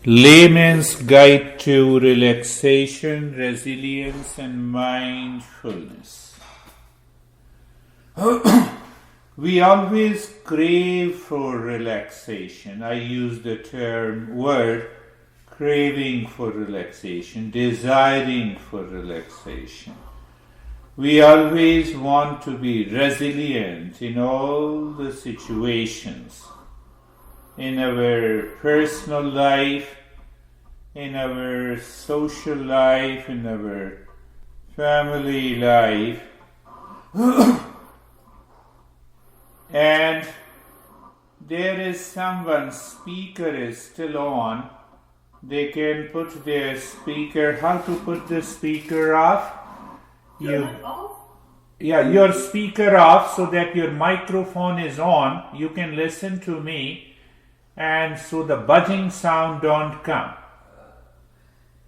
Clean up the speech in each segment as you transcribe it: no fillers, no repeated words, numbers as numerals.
Layman's Guide to Relaxation, Resilience and Mindfulness. We always crave for relaxation. I use the word craving for relaxation, desiring for relaxation. We always want to be resilient in all the situations, in our personal life, in our social life, in our family life. And there is someone, speaker is still on. They can put their speaker. How to put the speaker off? Your speaker off so that your microphone is on. You can listen to me, and so the buzzing sound don't come.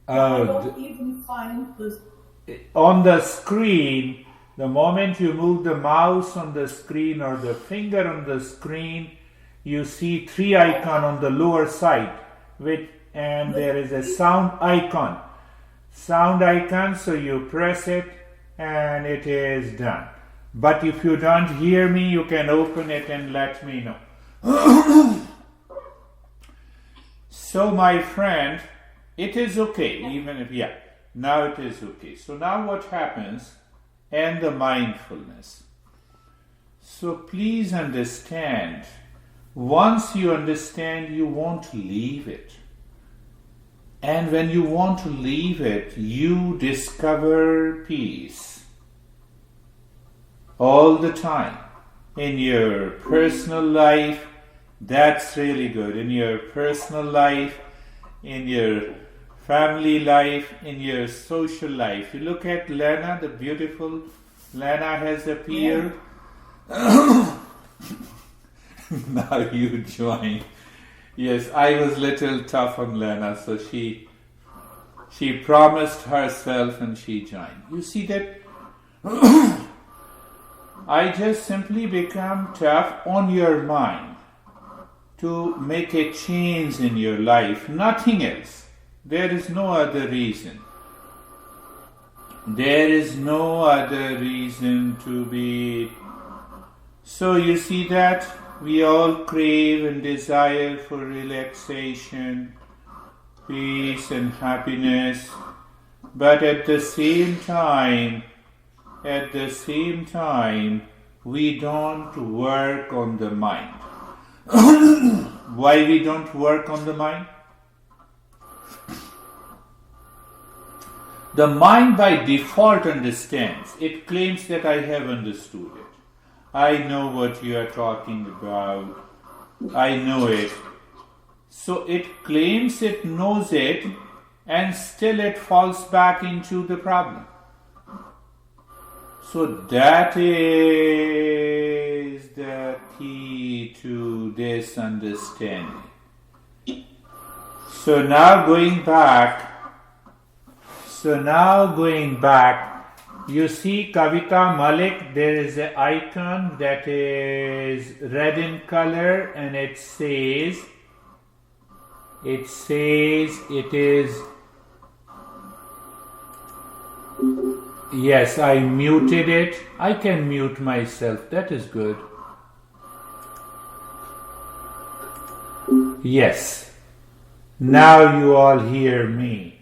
I don't even find this. On the screen, the moment you move the mouse on the screen or the finger on the screen, you see three icons on the lower side, and there is a sound icon. So you press it and it is done. But if you don't hear me, you can open it and let me know. So my friend, it is okay, now it is okay. So now what happens? And the mindfulness. So please understand, once you understand, you won't leave it. And when you want to leave it, you discover peace all the time. In your personal life, that's really good. In your personal life, in your family life, in your social life. You look at Lena, the beautiful Lena has appeared. Now you join. Yes, I was little tough on Lena, so she promised herself and she joined. You see that I just simply become tough on your mind to make a change in your life, nothing else. There is no other reason. There is no other reason to be. So you see that we all crave and desire for relaxation, peace and happiness, but at the same time, we don't work on the mind. Why we don't work on the mind? The mind by default understands. It claims that I have understood it. I know what you are talking about. I know it. So it claims it knows it, and still it falls back into the problem. So that is the key to this understanding. So now going back, you see Kavita Malik, there is an icon that is red in color and it says it is, yes, I muted it. I can mute myself, that is good. Yes, now you all hear me.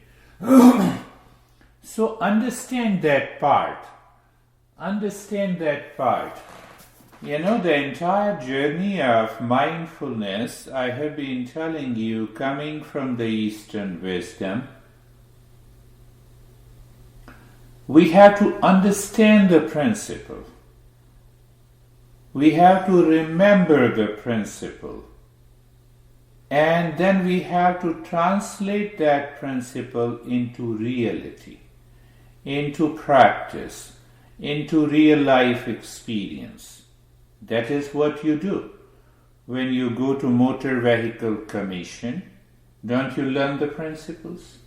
So understand that part. You know, the entire journey of mindfulness, I have been telling you, coming from the Eastern wisdom, we have to understand the principle. We have to remember the principle. And then we have to translate that principle into reality, into practice, into real life experience. That is what you do. When you go to motor vehicle commission, don't you learn the principles?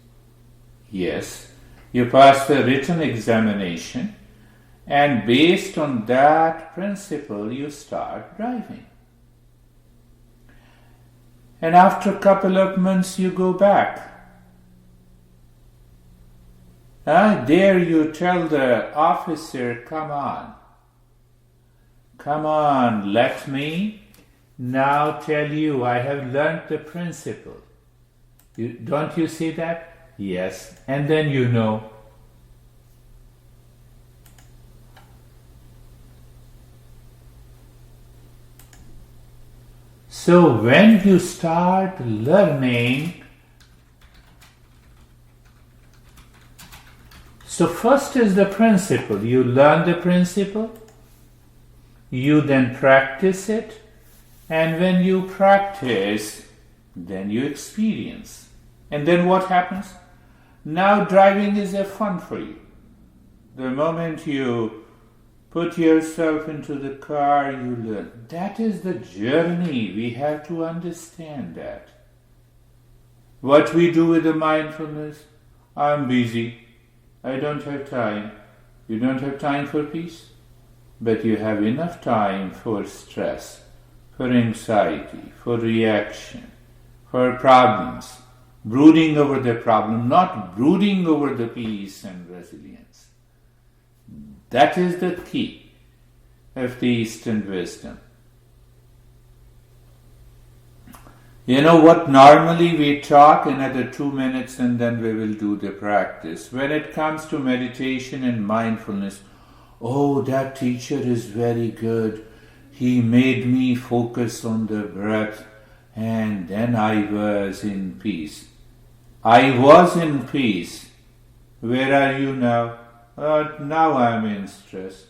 Yes. You pass the written examination, and based on that principle, you start driving. And after a couple of months you go back. There you tell the officer, come on, let me now tell you, I have learnt the principle. Don't you see that? Yes. And then you know. So when you start learning, so first is the principle. You learn the principle, you then practice it, and when you practice, then you experience. And then what happens? Now driving is a fun for you. The moment you put yourself into the car, you learn. That is the journey. We have to understand that. What we do with the mindfulness, I'm busy. I don't have time. You don't have time for peace, but you have enough time for stress, for anxiety, for reaction, for problems, brooding over the problem, not brooding over the peace and resilience. That is the key of the Eastern wisdom. You know what, normally we talk another 2 minutes and then we will do the practice. When it comes to meditation and mindfulness, oh, that teacher is very good. He made me focus on the breath and then I was in peace. I was in peace. Where are you now? Now I am in stress.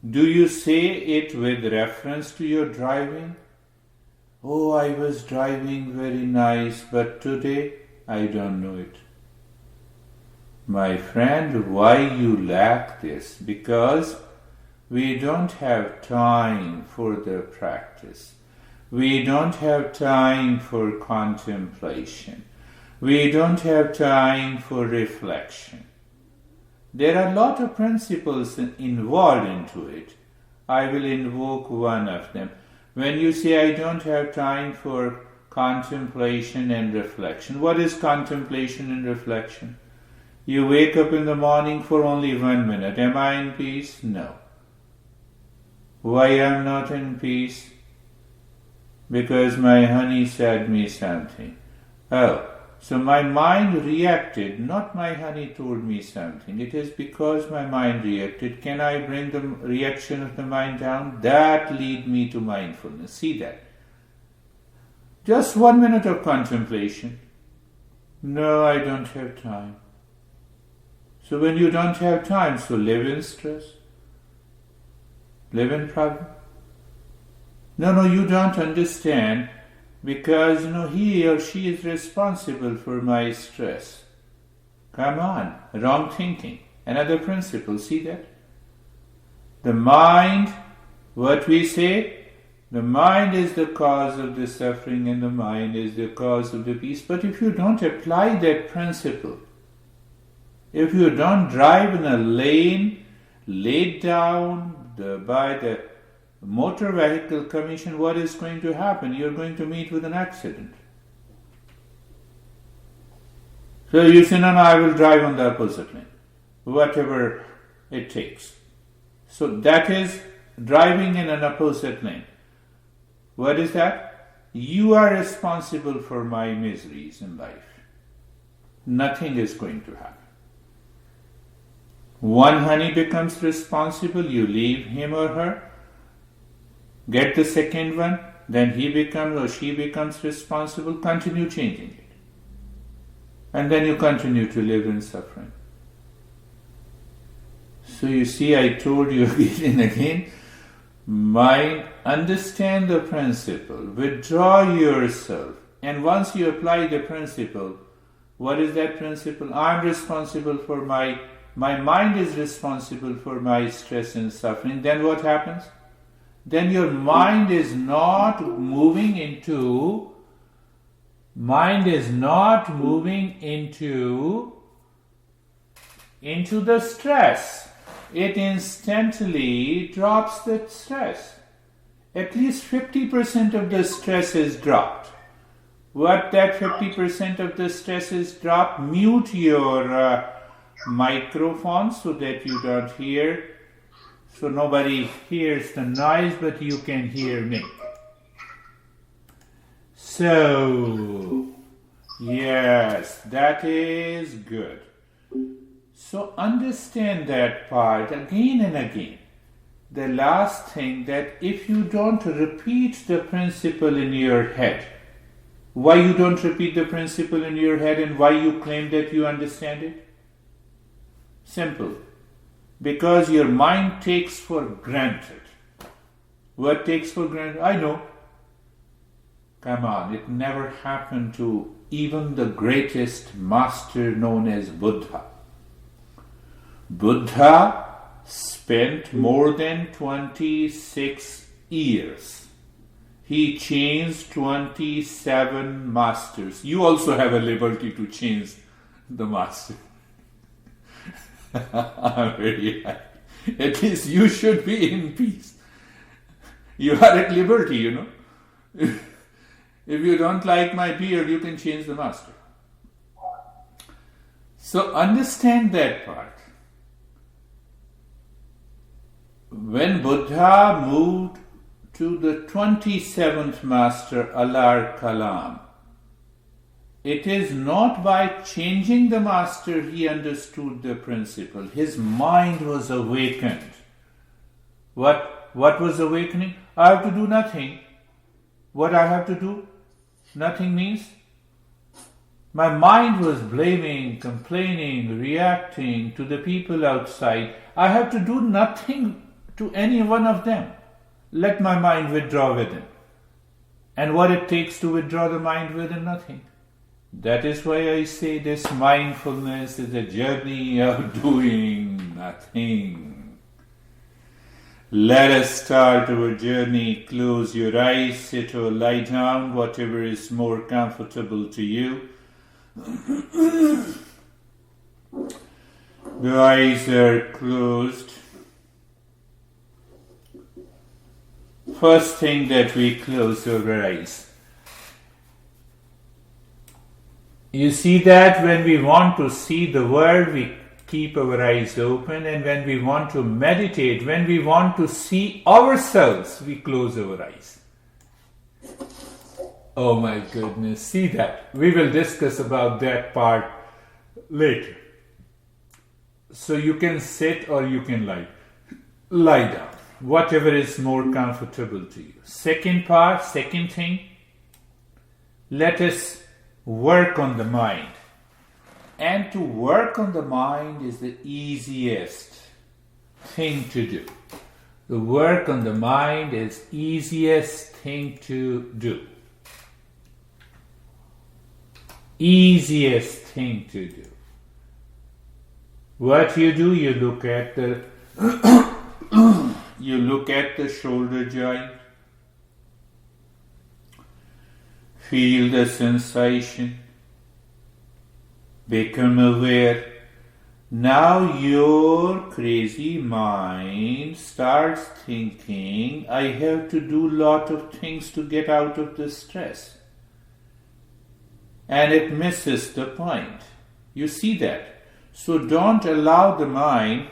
Do you say it with reference to your driving? Oh, I was driving very nice, but today I don't know it. My friend, why you lack this? Because we don't have time for the practice. We don't have time for contemplation. We don't have time for reflection. There are a lot of principles involved into it. I will invoke one of them. When you say, I don't have time for contemplation and reflection, what is contemplation and reflection? You wake up in the morning for only 1 minute. Am I in peace? No. Why am I not in peace? Because my honey said me something. Oh, so my mind reacted, not my honey told me something. It is because my mind reacted. Can I bring the reaction of the mind down? That lead me to mindfulness. See that? Just 1 minute of contemplation. No, I don't have time. So when you don't have time, so live in stress. Live in problem. No, you don't understand. Because, he or she is responsible for my stress. Come on, wrong thinking. Another principle, see that? The mind, what we say, the mind is the cause of the suffering and the mind is the cause of the peace. But if you don't apply that principle, if you don't drive in a lane laid down by the Motor Vehicle Commission, what is going to happen? You're going to meet with an accident. So you say, no, I will drive on the opposite lane, whatever it takes. So that is driving in an opposite lane. What is that? You are responsible for my miseries in life. Nothing is going to happen. One honey becomes responsible, you leave him or her. Get the second one, then he becomes or she becomes responsible, continue changing it. And then you continue to live in suffering. So you see, I told you again and again, understand the principle, withdraw yourself. And once you apply the principle, what is that principle? I'm responsible for my mind is responsible for my stress and suffering. Then what happens? Then your mind is not moving into the stress. It instantly drops the stress. At least 50% of the stress is dropped. What that 50% of the stress is drop, mute your microphone so that you don't hear, so nobody hears the noise, but you can hear me. So, yes, that is good. So understand that part again and again. The last thing, that if you don't repeat the principle in your head, why you don't repeat the principle in your head and why you claim that you understand it? Simple. Because your mind takes for granted. What takes for granted? I know. Come on, it never happened to even the greatest master known as Buddha. Buddha spent more than 26 years. He changed 27 masters. You also have a liberty to change the master. I'm very happy. At least you should be in peace. You are at liberty, you know. If you don't like my beard, you can change the master. So understand that part. When Buddha moved to the 27th master, Alar Kalam, it is not by changing the master he understood the principle. His mind was awakened. What was awakening? I have to do nothing. What I have to do? Nothing means? My mind was blaming, complaining, reacting to the people outside. I have to do nothing to any one of them. Let my mind withdraw within. And what it takes to withdraw the mind within? Nothing. That is why I say this mindfulness is a journey of doing nothing. Let us start our journey. Close your eyes, sit or lie down, whatever is more comfortable to you. The eyes are closed. First thing that we close our eyes. You see that when we want to see the world, we keep our eyes open, and when we want to meditate, when we want to see ourselves, we close our eyes. Oh my goodness, see that. We will discuss about that part later. So you can sit or you can lie down. Whatever is more comfortable to you. Second thing, let us work on the mind. And to work on the mind is the easiest thing to do. The work on the mind is easiest thing to do. Easiest thing to do. What you do, you look at the you look at the shoulder joint. Feel the sensation. Become aware. Now your crazy mind starts thinking, I have to do lot of things to get out of the stress. And it misses the point. You see that. So don't allow the mind,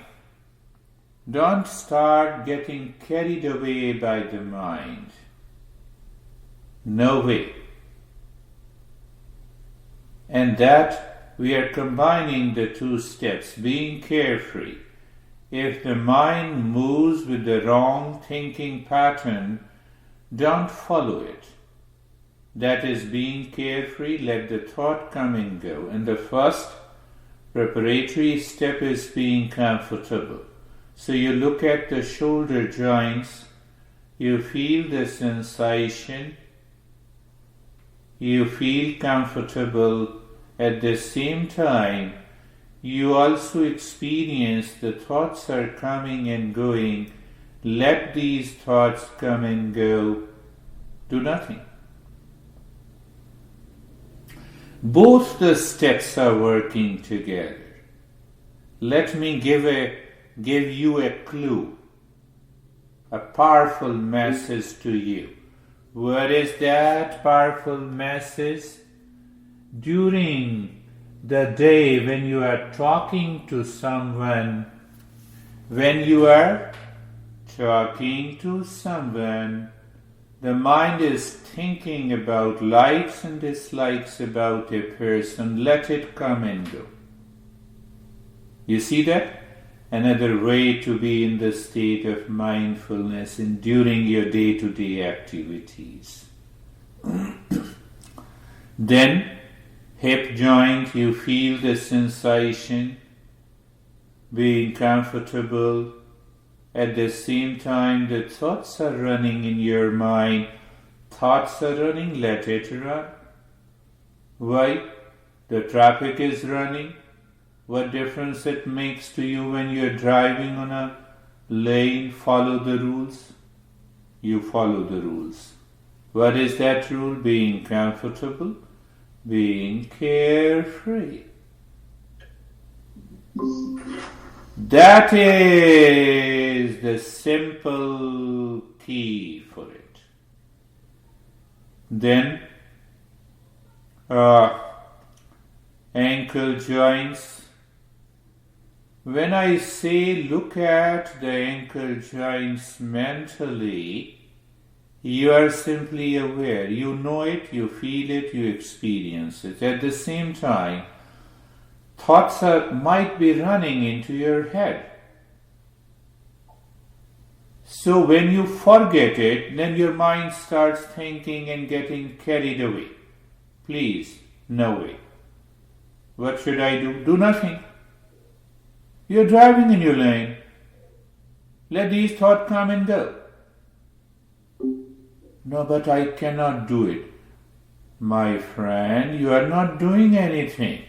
don't start getting carried away by the mind. No way. And that we are combining the two steps, being carefree. If the mind moves with the wrong thinking pattern, don't follow it. That is being carefree, let the thought come and go. And the first preparatory step is being comfortable. So you look at the shoulder joints, you feel the sensation, you feel comfortable. At the same time, you also experience the thoughts are coming and going. Let these thoughts come and go. Do nothing. Both the steps are working together. Let me give you a clue, a powerful message to you. What is that powerful message? During the day when you are talking to someone, the mind is thinking about likes and dislikes about a person. Let it come and go. You see that? Another way to be in the state of mindfulness during your day-to-day activities. Then, hip joint, you feel the sensation, being comfortable. At the same time, the thoughts are running in your mind. Thoughts are running, let it run. Why? The traffic is running. What difference it makes to you when you're driving on a lane? Follow the rules. You follow the rules. What is that rule? Being comfortable, being carefree. That is the simple key for it. Then, ankle joints. When I say look at the ankle joints mentally, you are simply aware. You know it, you feel it, you experience it. At the same time, thoughts might be running into your head. So when you forget it, then your mind starts thinking and getting carried away. Please, no way. What should I do? Do nothing. You're driving in your lane. Let these thoughts come and go. No, but I cannot do it. My friend, you are not doing anything.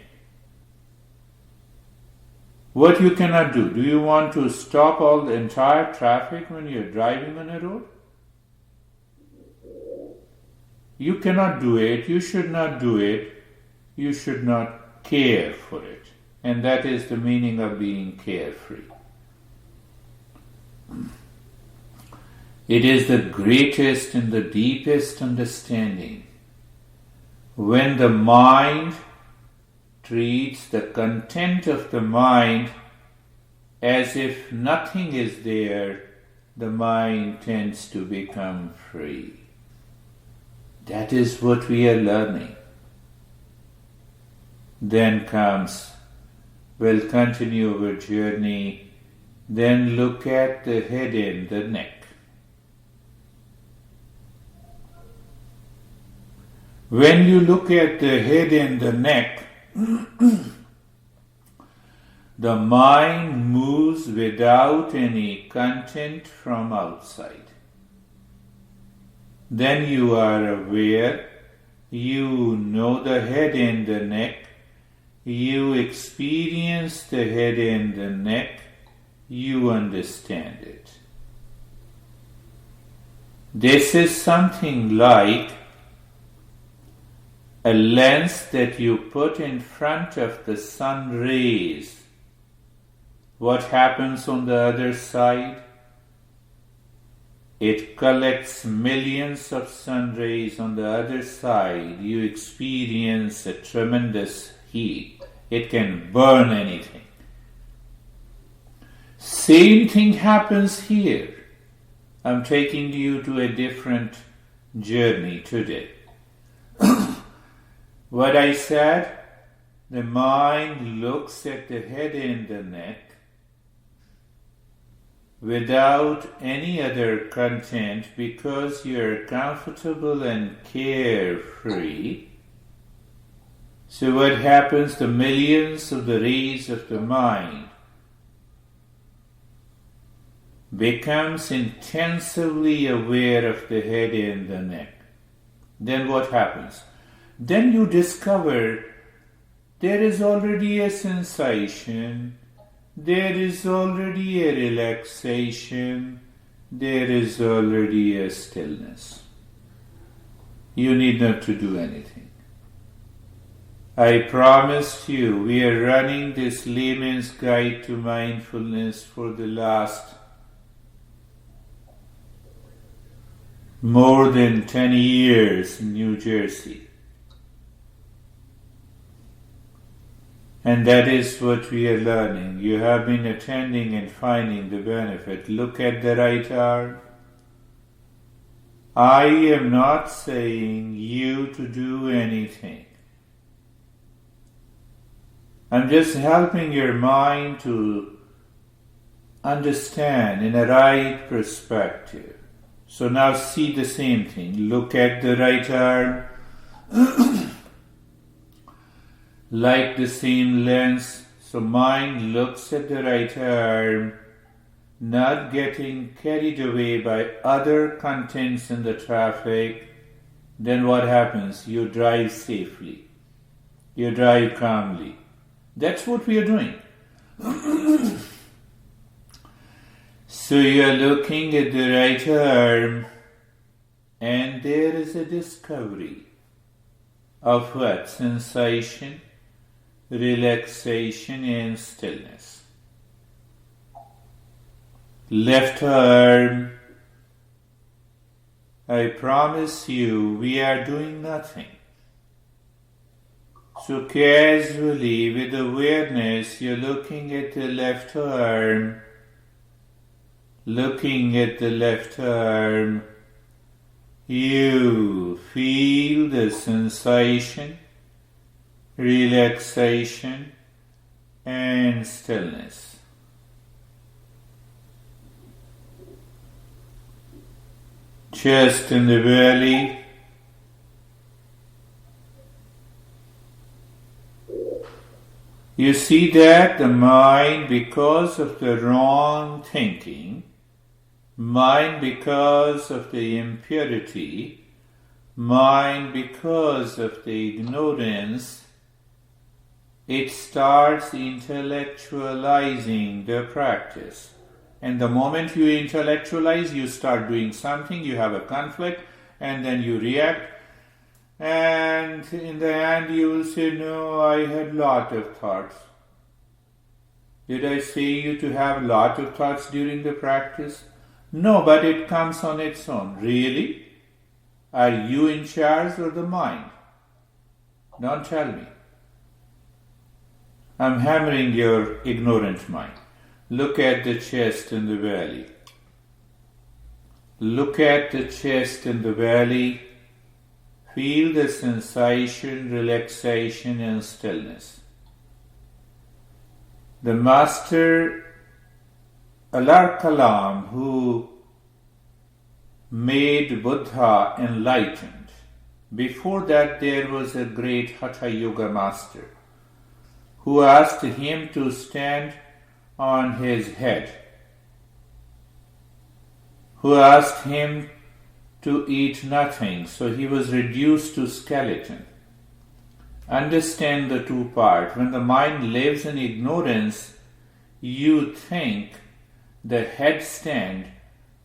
What you cannot do? Do you want to stop all the entire traffic when you're driving on a road? You cannot do it. You should not do it. You should not care for it. And that is the meaning of being carefree. It is the greatest and the deepest understanding. When the mind treats the content of the mind as if nothing is there, the mind tends to become free. That is what we are learning. Then comes, we'll continue our journey, then look at the head and the neck. When you look at the head and the neck, the mind moves without any content from outside. Then you are aware, you know the head and the neck, you experience the head and the neck, you understand it. This is something like a lens that you put in front of the sun rays. What happens on the other side? It collects millions of sun rays on the other side. You experience a tremendous heat. It can burn anything. Same thing happens here. I'm taking you to a different journey today. What I said, the mind looks at the head and the neck without any other content because you're comfortable and carefree. So what happens? The millions of the rays of the mind becomes intensively aware of the head and the neck. Then what happens? Then you discover there is already a sensation, there is already a relaxation, there is already a stillness. You need not to do anything. I promised you, we are running this Layman's Guide to Mindfulness for the last more than 10 years in New Jersey. And that is what we are learning. You have been attending and finding the benefit. Look at the right arm. I am not saying you to do anything. I'm just helping your mind to understand in a right perspective. So now see the same thing. Look at the right arm. Like the same lens. So mind looks at the right arm, not getting carried away by other contents in the traffic. Then what happens? You drive safely. You drive calmly. That's what we are doing. So you are looking at the right arm, and there is a discovery of what? Sensation, relaxation, and stillness. Left arm, I promise you, we are doing nothing. So casually, with awareness, you're looking at the left arm. Looking at the left arm, you feel the sensation, relaxation, and stillness. Chest in the belly. You see that the mind, because of the wrong thinking, mind because of the impurity, mind because of the ignorance, it starts intellectualizing the practice. And the moment you intellectualize, you start doing something, you have a conflict, and then you react. And in the end you will say, no, I had lot of thoughts. Did I say you to have lot of thoughts during the practice? No, but it comes on its own. Really? Are you in charge or the mind? Don't tell me. I'm hammering your ignorant mind. Look at the chest and the belly. Look at the chest and the belly. Feel the sensation, relaxation, and stillness. The master Alar Kalam, who made Buddha enlightened, before that there was a great Hatha Yoga master who asked him to stand on his head, who asked him to eat nothing, so he was reduced to skeleton. Understand the two parts. When the mind lives in ignorance, you think the headstand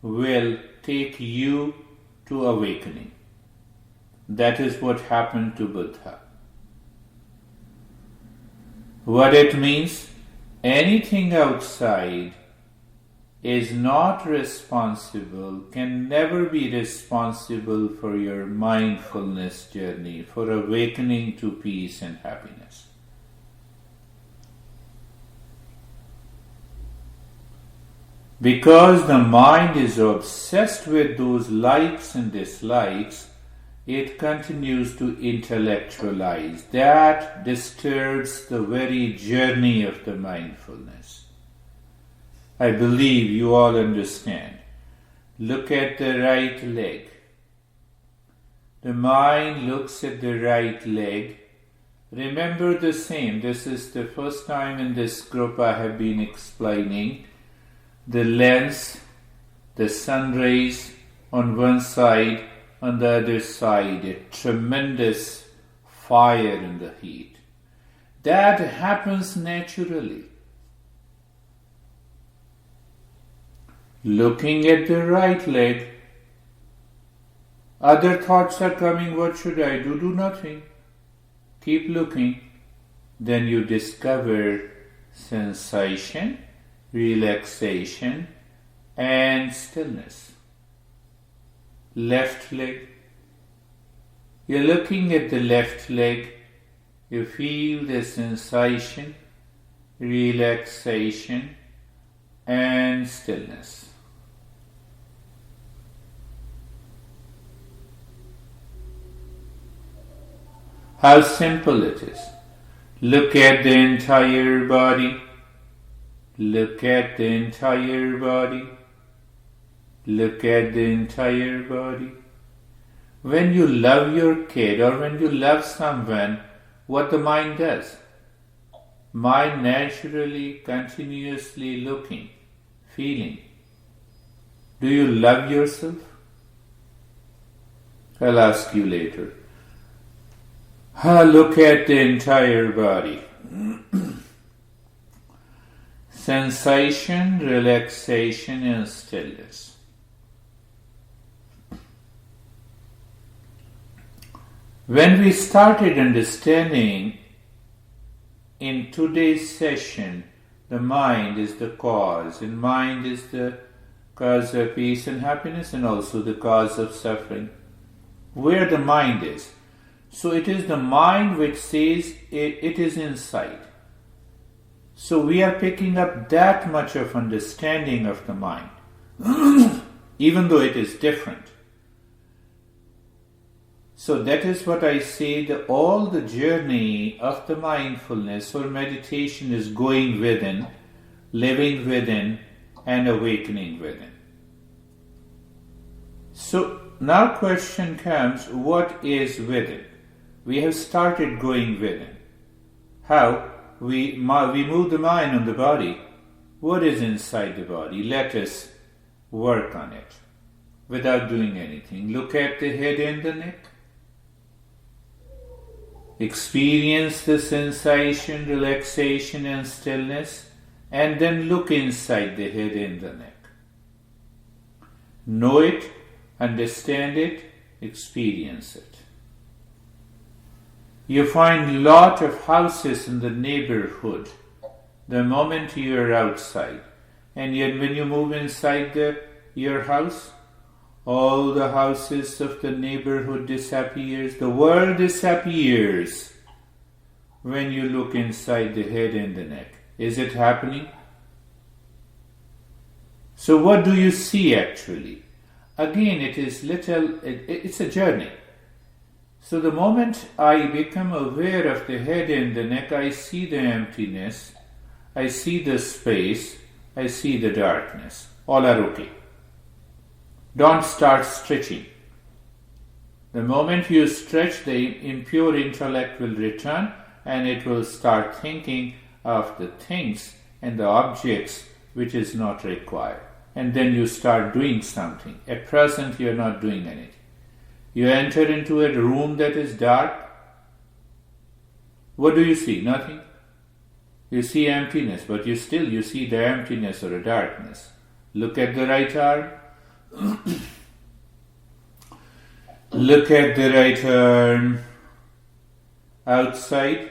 will take you to awakening. That is what happened to Buddha. What it means? Anything outside is not responsible, can never be responsible for your mindfulness journey, for awakening to peace and happiness. Because the mind is obsessed with those likes and dislikes, it continues to intellectualize. That disturbs the very journey of the mindfulness. I believe you all understand. Look at the right leg. The mind looks at the right leg. Remember the same. This is the first time in this group I have been explaining. The lens, the sun rays on one side, on the other side, a tremendous fire in the heat. That happens naturally. Looking at the right leg, other thoughts are coming, what should I do? Do nothing. Keep looking. Then you discover sensation, relaxation, and stillness. left leg. You're looking at the left leg. You feel the sensation, relaxation, and stillness. How simple it is. Look at the entire body. Look at the entire body. Look at the entire body. When you love your kid or when you love someone, what the mind does? Mind naturally, continuously looking, feeling. Do you love yourself? I'll ask you later. Look at the entire body. Sensation, relaxation, and stillness. When we started understanding in today's session, the mind is the cause, and mind is the cause of peace and happiness, and also the cause of suffering. Where the mind is. So it is the mind which says it is inside. So we are picking up that much of understanding of the mind, even though it is different. So that is what I say, that all the journey of the mindfulness or meditation is going within, living within, and awakening within. So now question comes, what is within? We have started going within. How? We move the mind on the body. What is inside the body? Let us work on it without doing anything. Look at the head and the neck. Experience the sensation, relaxation and stillness, and then look inside the head and the neck. Know it, understand it, experience it. You find lot of houses in the neighborhood the moment you are outside, and yet when you move inside your house, all the houses of the neighborhood disappears, the world disappears when you look inside the head and the neck. Is it happening? So what do you see actually? Again, it's a journey. So the moment I become aware of the head and the neck, I see the emptiness, I see the space, I see the darkness. All are okay. Don't start stretching. The moment you stretch, the impure intellect will return and it will start thinking of the things and the objects which is not required. And then you start doing something. At present, you are not doing anything. You enter into a room that is dark. What do you see? Nothing. You see emptiness, but you see the emptiness or the darkness. Look at the right arm. Look at the right arm. Outside.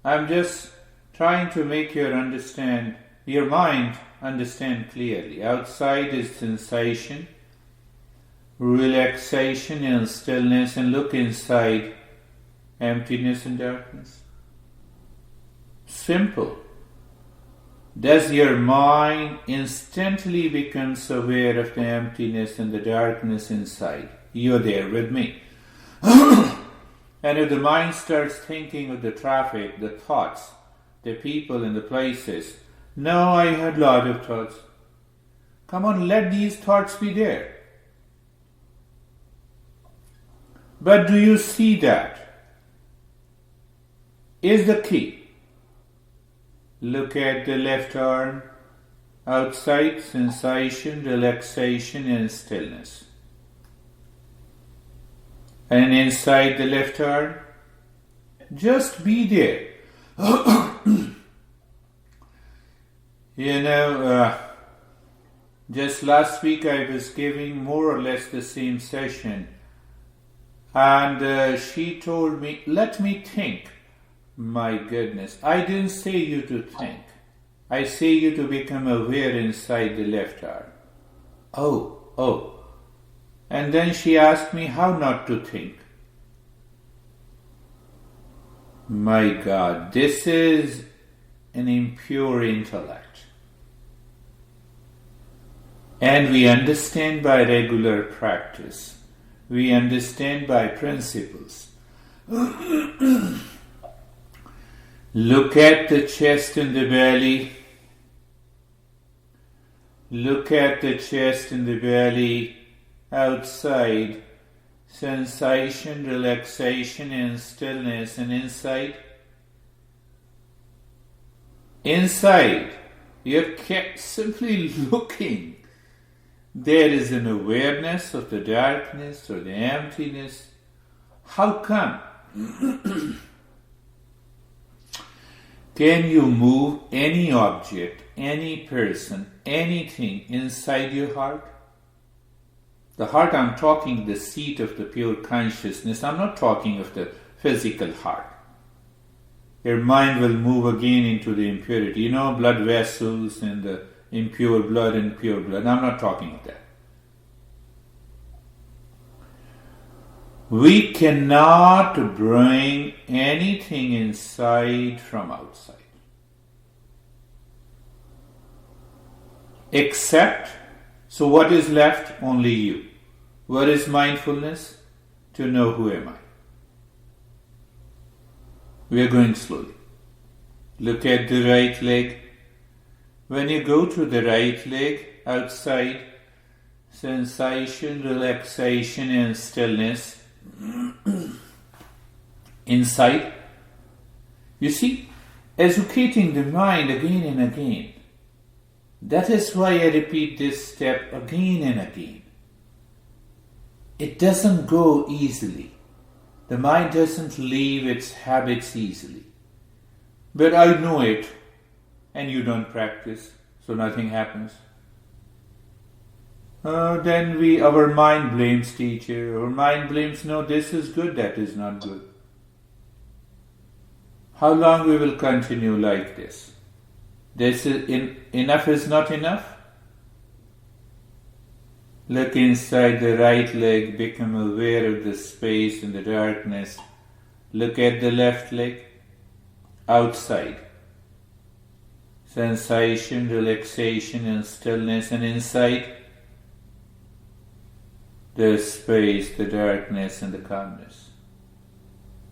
I'm just trying to make your mind understand clearly. Outside is sensation, relaxation and stillness, and look inside, emptiness and darkness. Simple. Does your mind instantly becomes aware of the emptiness and the darkness inside? You're there with me. And if the mind starts thinking of the traffic, the thoughts, the people and the places, now I had a lot of thoughts. Come on, let these thoughts be there. But do you see that? Is the key. Look at the left arm. Outside, sensation, relaxation and stillness. And inside the left arm, just be there. Just last week I was giving more or less the same session, and she told me, let me think. My goodness, I didn't say you to think. I say you to become aware inside the left arm. Oh. And then she asked me how not to think. My God, this is an impure intellect. And we understand by regular practice. We understand by principles. Look at the chest and the belly. Look at the chest and the belly outside. Sensation, relaxation, and stillness. And inside? Inside, you're simply looking. There is an awareness of the darkness or the emptiness. How come? Can you move any object, any person, anything inside your heart? The heart, I'm talking the seat of the pure consciousness. I'm not talking of the physical heart. Your mind will move again into the impurity. You know, blood vessels and the impure blood and pure blood. I'm not talking of that. We cannot bring anything inside from outside. Except, so what is left? Only you. What is mindfulness? To know who am I. We are going slowly. Look at the right leg. When you go to the right leg, outside, sensation, relaxation, and stillness. Inside, you see, educating the mind again and again. That is why I repeat this step again and again. It doesn't go easily. The mind doesn't leave its habits easily. But I know it, and you don't practice, so nothing happens. Then our mind blames teacher, our mind blames, no, this is good, that is not good. How long we will continue like this? This is enough is not enough? Look inside the right leg, become aware of the space and the darkness. Look at the left leg, outside. Sensation, relaxation and stillness, and inside, the space, the darkness and the calmness.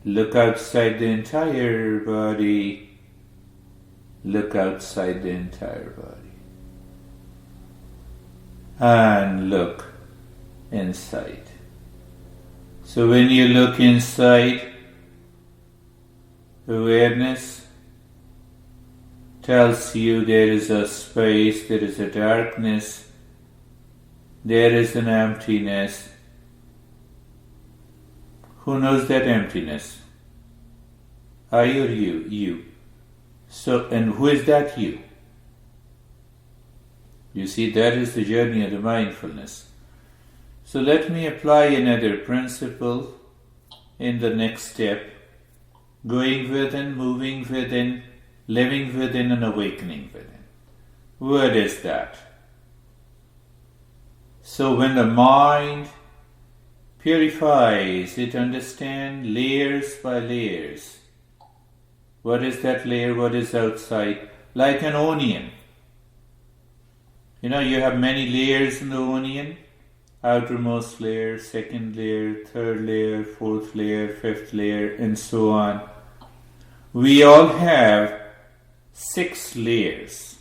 Look outside the entire body. Look outside the entire body. And look inside. So when you look inside, awareness tells you there is a space, there is a darkness, there is an emptiness. Who knows that emptiness? I or you? You. So, and who is that you? You see, that is the journey of the mindfulness. So let me apply another principle in the next step. Going within, moving within, living within and awakening within. What is that? So when the mind purifies, it understands layers by layers. What is that layer? What is outside? Like an onion. You know, you have many layers in the onion. Outermost layer, second layer, third layer, fourth layer, fifth layer, and so on. We all have 6 layers.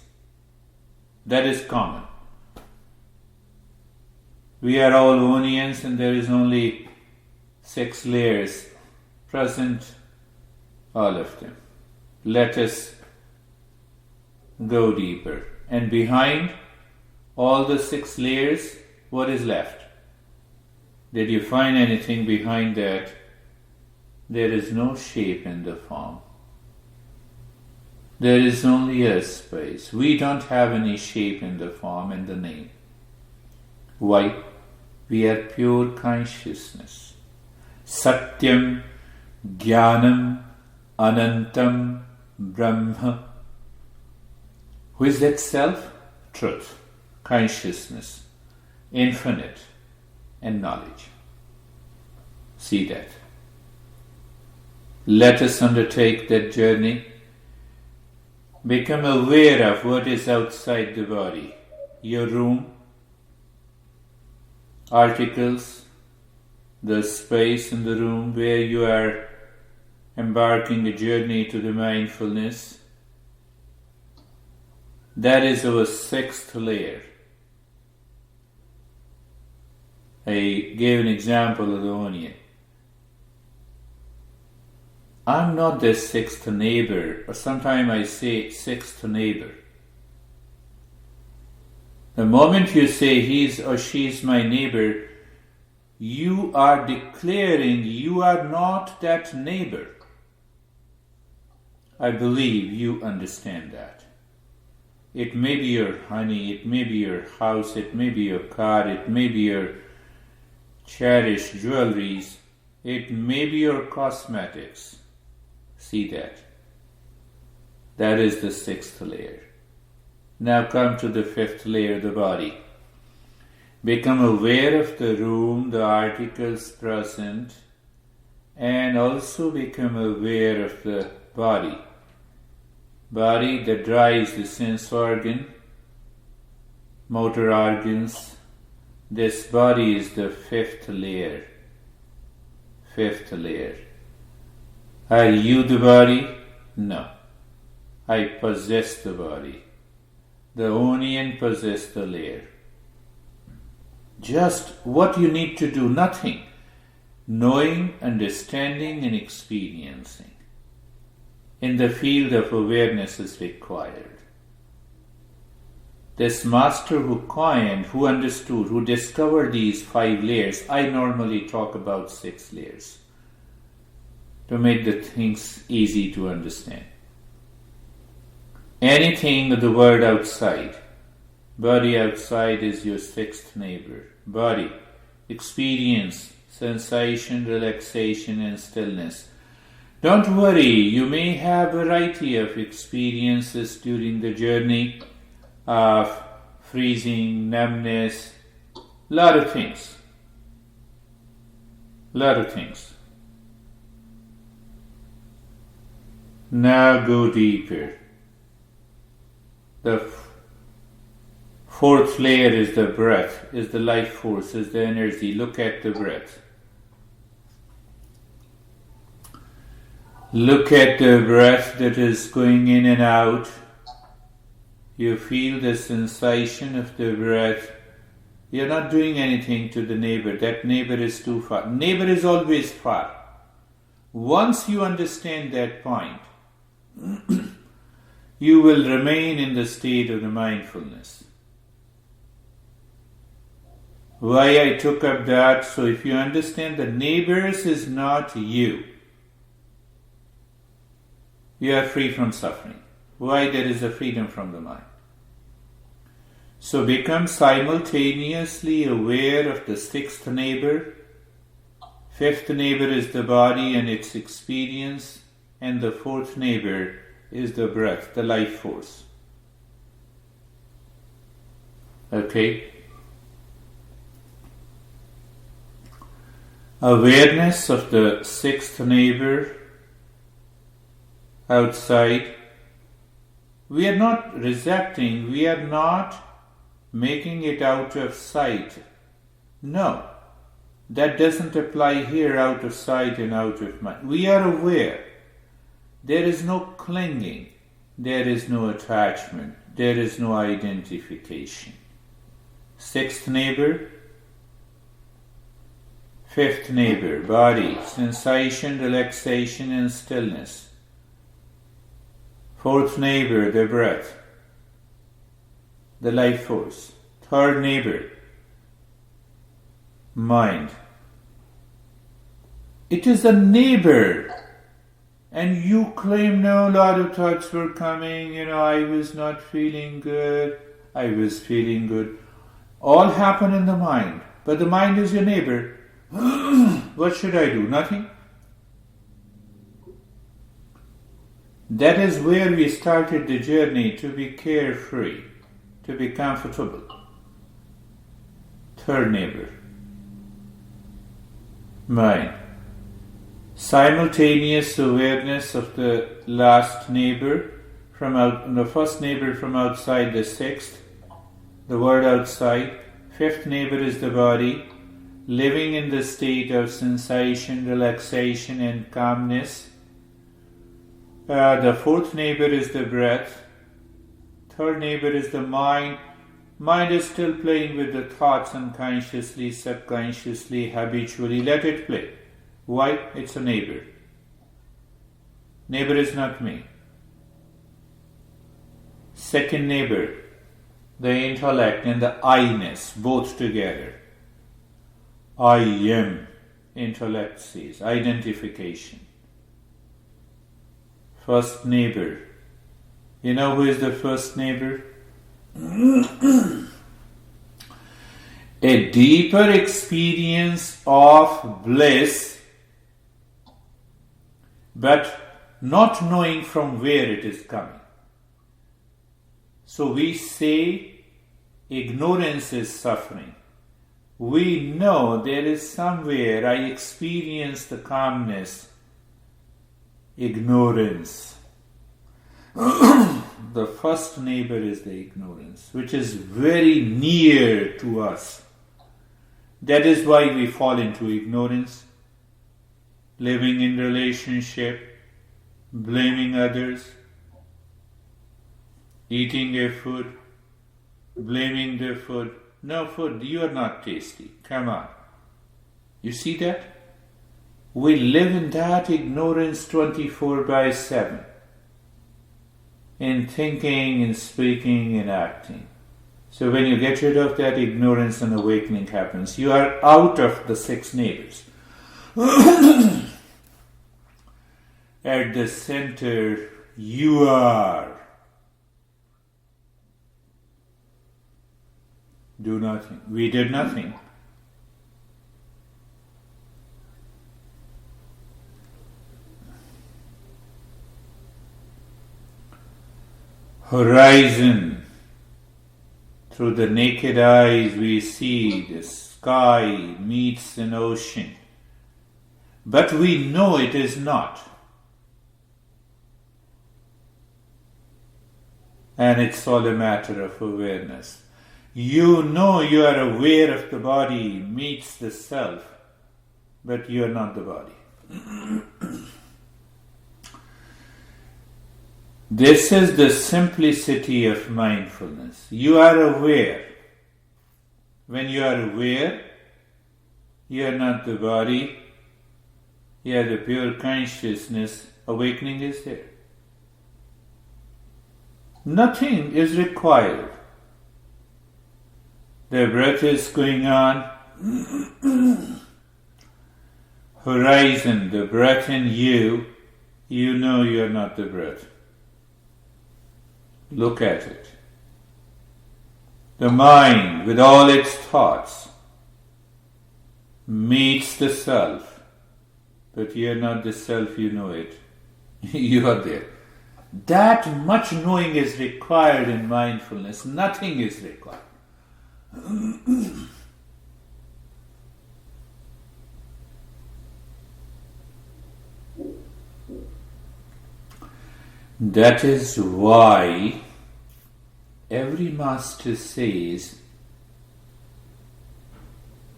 That is common. We are all onions and there is only 6 layers present, all of them. Let us go deeper. And behind all the 6 layers, what is left? Did you find anything behind that? There is no shape in the form. There is only a space. We don't have any shape in the form and the name. Why? We are pure consciousness. Satyam, Jnanam, Anantam, Brahma. Who is that self? Truth, consciousness, infinite, and knowledge. See that. Let us undertake that journey. Become aware of what is outside the body. Your room, articles, the space in the room where you are embarking a journey to the mindfulness. That is our sixth layer. I gave an example of the onion. I'm not the sixth neighbor, or sometimes I say sixth neighbor. The moment you say he's or she's my neighbor, you are declaring you are not that neighbor. I believe you understand that. It may be your honey, it may be your house, it may be your car, it may be your cherished jewelries, it may be your cosmetics. See that. That is the sixth layer. Now come to the fifth layer, the body. Become aware of the room, the articles present, and also become aware of the body. Body that drives the sense organ, motor organs. This body is the fifth layer. Fifth layer. Are you the body? No. I possess the body. The onion possesses the layer. Just what you need to do, nothing. Knowing, understanding, and experiencing. In the field of awareness is required. This master who coined, who understood, who discovered these 5 layers, I normally talk about 6 layers to make the things easy to understand. Anything of the world outside, body outside is your sixth neighbor. Body, experience, sensation, relaxation, and stillness. Don't worry, you may have a variety of experiences during the journey of freezing, numbness, lot of things. Now go deeper. The fourth layer is the breath, is the life force, is the energy. Look at the breath. Look at the breath that is going in and out. You feel the sensation of the breath. You're not doing anything to the neighbor. That neighbor is too far. Neighbor is always far. Once you understand that point, you will remain in the state of the mindfulness. Why I took up that? So if you understand the neighbors is not you, you are free from suffering. Why? There is a freedom from the mind. So become simultaneously aware of the sixth neighbor. Fifth neighbor is the body and its experience, and the fourth neighbor is the breath, the life force. Okay? Awareness of the sixth neighbor outside. We are not rejecting, we are not making it out of sight. No, that doesn't apply here, out of sight and out of mind. We are aware. There is no clinging, there is no attachment, there is no identification. Sixth neighbor, fifth neighbor, body, sensation, relaxation, and stillness. Fourth neighbor, the breath, the life force. Third neighbor, mind. It is a neighbor. And you claim, no, a lot of thoughts were coming, I was not feeling good, I was feeling good. All happen in the mind, but the mind is your neighbor. What should I do? Nothing. That is where we started the journey, to be carefree, to be comfortable. Third neighbor. mind. Simultaneous awareness of the last neighbor the first neighbor from outside, the sixth, the word outside. Fifth neighbor is the body, living in the state of sensation, relaxation and calmness. The fourth neighbor is the breath. Third neighbor is the mind. Mind is still playing with the thoughts unconsciously, subconsciously, habitually. Let it play. Why? It's a neighbor. Neighbor is not me. Second neighbor, the intellect and the I-ness, both together. I am, intellect says, identification. First neighbor. You know who is the first neighbor? A deeper experience of bliss, but not knowing from where it is coming. So we say ignorance is suffering. We know there is somewhere I experience the calmness, ignorance. The first neighbor is the ignorance, which is very near to us. That is why we fall into ignorance, living in relationship, blaming others, eating their food, blaming their food. No food, you are not tasty. Come on. You see that? We live in that ignorance 24/7. In thinking, in speaking, in acting. So when you get rid of that, ignorance and awakening happens. You are out of the six neighbors. At the center, you are. Do nothing. We did nothing. Horizon. Through the naked eyes we see the sky meets an ocean. But we know it is not. And it's all a matter of awareness. You know you are aware of the body meets the self, but you are not the body. This is the simplicity of mindfulness. You are aware. When you are aware, you are not the body, you are the pure consciousness. Awakening is there. Nothing is required. The breath is going on. Horizon, the breath in you, you know you are not the breath. Look at it. The mind, with all its thoughts, meets the self. But you are not the self, you know it. You are there. That much knowing is required in mindfulness. Nothing is required. That is why every master says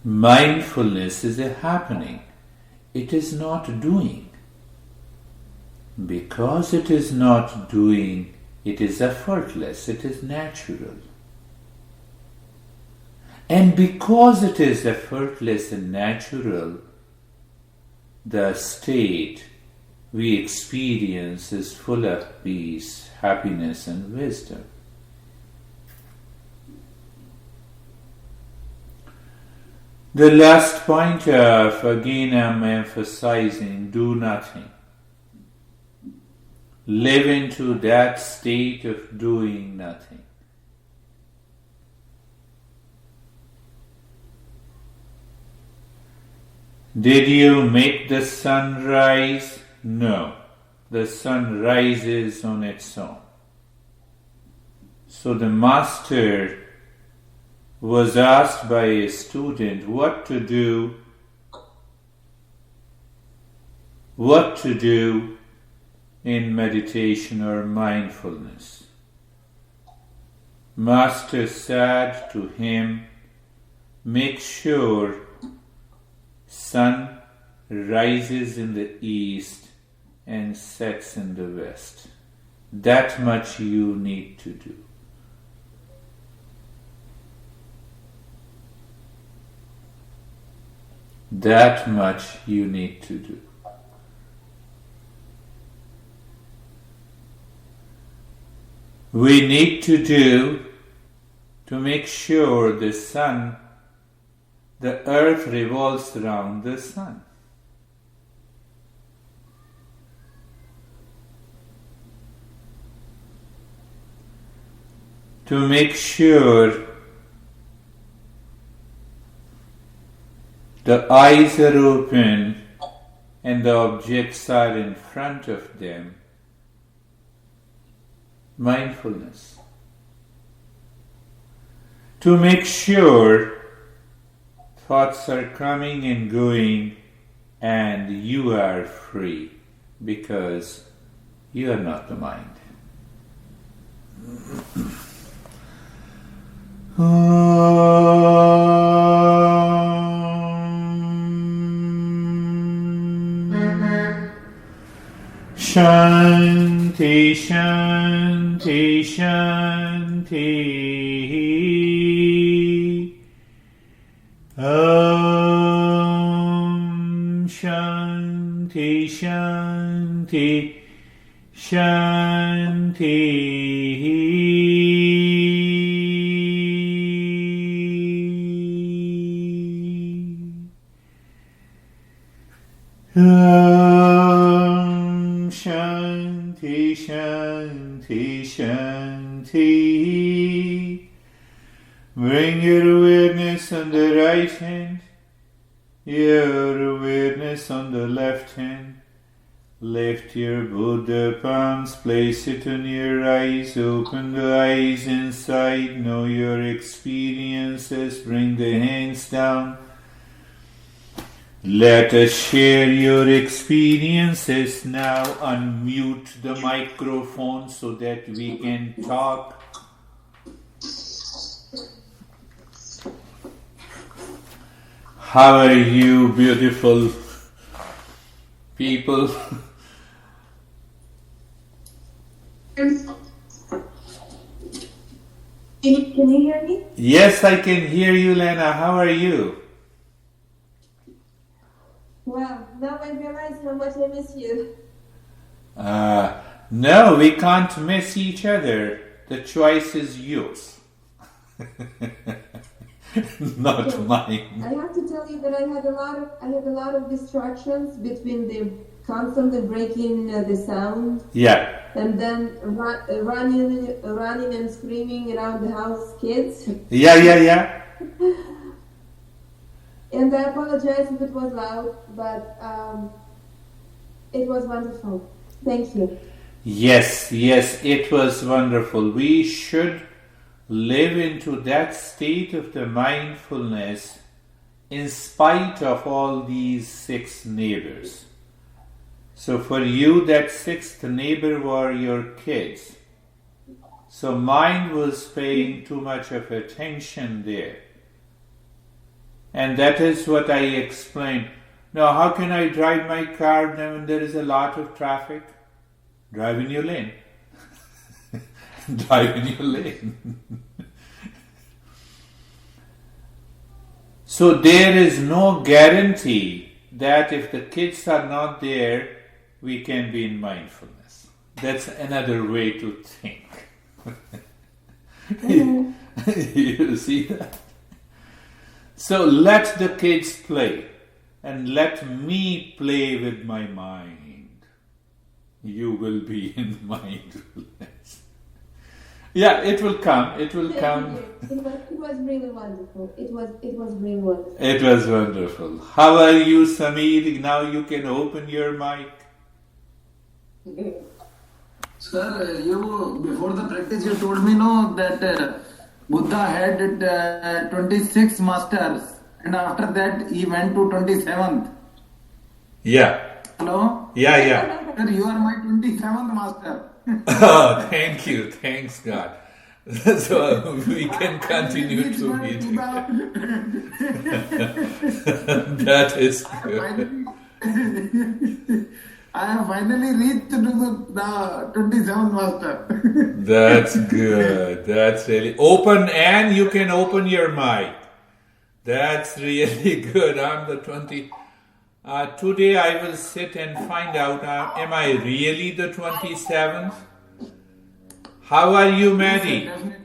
mindfulness is a happening. It is not doing. Because it is not doing, it is effortless, it is natural. And because it is effortless and natural, the state we experience is full of peace, happiness, and wisdom. The last point of, again I'm emphasizing, do nothing. Live into that state of doing nothing. Did you make the sun rise? No. The sun rises on its own. So the master was asked by a student what to do what to do in meditation or mindfulness. Master said to him, make sure sun rises in the east and sets in the west. That much you need to do. That much you need to do. We need to do to make sure the sun, the earth revolves around the sun. To make sure the eyes are open and the objects are in front of them. Mindfulness. To make sure thoughts are coming and going and you are free because you are not the mind. Shanti, Shanti, Shanti. Om Shanti, Shanti, Shanti. Om Shanti, Shanti, Shanti. Bring your awareness on the right hand, your awareness on the left hand. Lift your Buddha palms, place it on your eyes, open the eyes inside, know your experiences, bring the hands down. Let us share your experiences now. Unmute the microphone so that we can talk. How are you, beautiful people? Can you hear me? Yes, I can hear you, Lena. How are you? Wow, now I realize how much I miss you. No, we can't miss each other. The choice is yours. Not mine. I have to tell you that I had a lot of distractions between the constantly breaking the sound. Yeah. And then running and screaming around the house, kids. Yeah. And I apologize if it was loud, but it was wonderful. Thank you. Yes, it was wonderful. We should live into that state of the mindfulness in spite of all these 6 neighbors. So for you, that 6th neighbor were your kids. So mind was paying too much of attention there. And that is what I explained. Now, how can I drive my car when there is a lot of traffic? Drive in your lane. Drive in your lane. So there is no guarantee that if the kids are not there, we can be in mindfulness. That's another way to think. You see that? So let the kids play and let me play with my mind. You will be in mindfulness. Yeah, it will come. It will come. It was really wonderful. It was really wonderful. It was wonderful. How are you, Samir? Now you can open your mic. Sir, you before the practice you told me that Buddha had 26 masters and after that he went to 27th. Yeah. Hello? Yeah. Sir, you are my 27th master. Oh, thank you. Thanks, God. So we can continue to meet. That is good. I have finally reached to the 27th master. That's good. That's really open, and you can open your mic. That's really good. I'm the 20. Today I will sit and find out, am I really the 27th? How are you, Maddie? Definitely.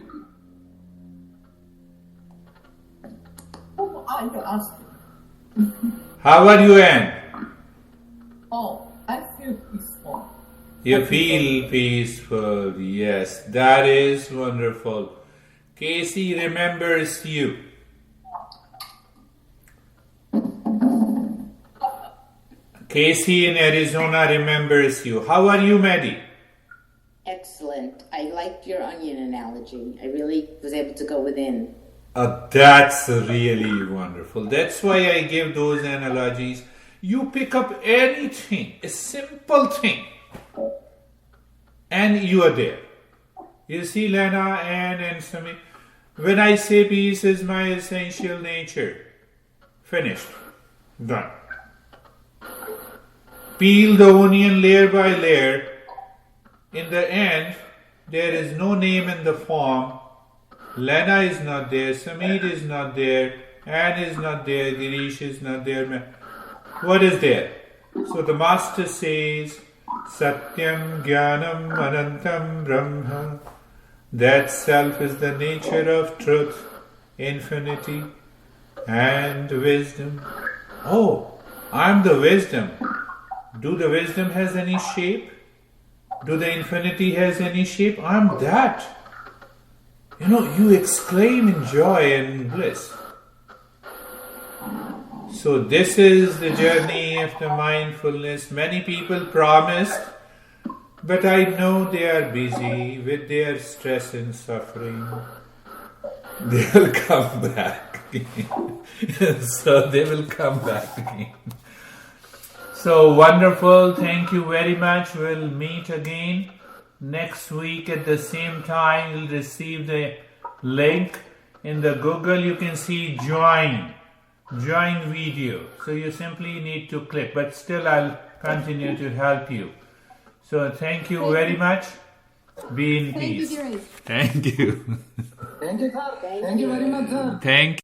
Who are you asking? How are you, Anne? Oh, I feel peaceful. You feel peaceful. Yes, that is wonderful. Casey remembers you. Casey in Arizona remembers you. How are you, Maddie? Excellent. I liked your onion analogy. I really was able to go within. That's really wonderful. That's why I give those analogies. You pick up anything, a simple thing, and you are there. You see, Lena, Anne, and Sami. When I say peace is my essential nature, finished, done. Peel the onion layer by layer. In the end, there is no name in the form. Lena is not there, Samir is not there, Anne is not there, Girish is not there. What is there? So the master says, Satyam Jnanam Anantam Brahma. That self is the nature of truth, infinity, and wisdom. Oh, I'm the wisdom. Do the wisdom has any shape? Do the infinity has any shape? I'm that. You exclaim in joy and bliss. So this is the journey of the mindfulness. Many people promised, but I know they are busy with their stress and suffering. They'll come back. So they will come back again. So wonderful. Thank you very much. We'll meet again next week at the same time. You'll receive the link in the Google. You can see join video. So you simply need to click, but still I'll continue to help you. So thank you very much. Be in peace. Thank you, Girish. Thank you. Thank you, sir. Thank you very much, sir. Thank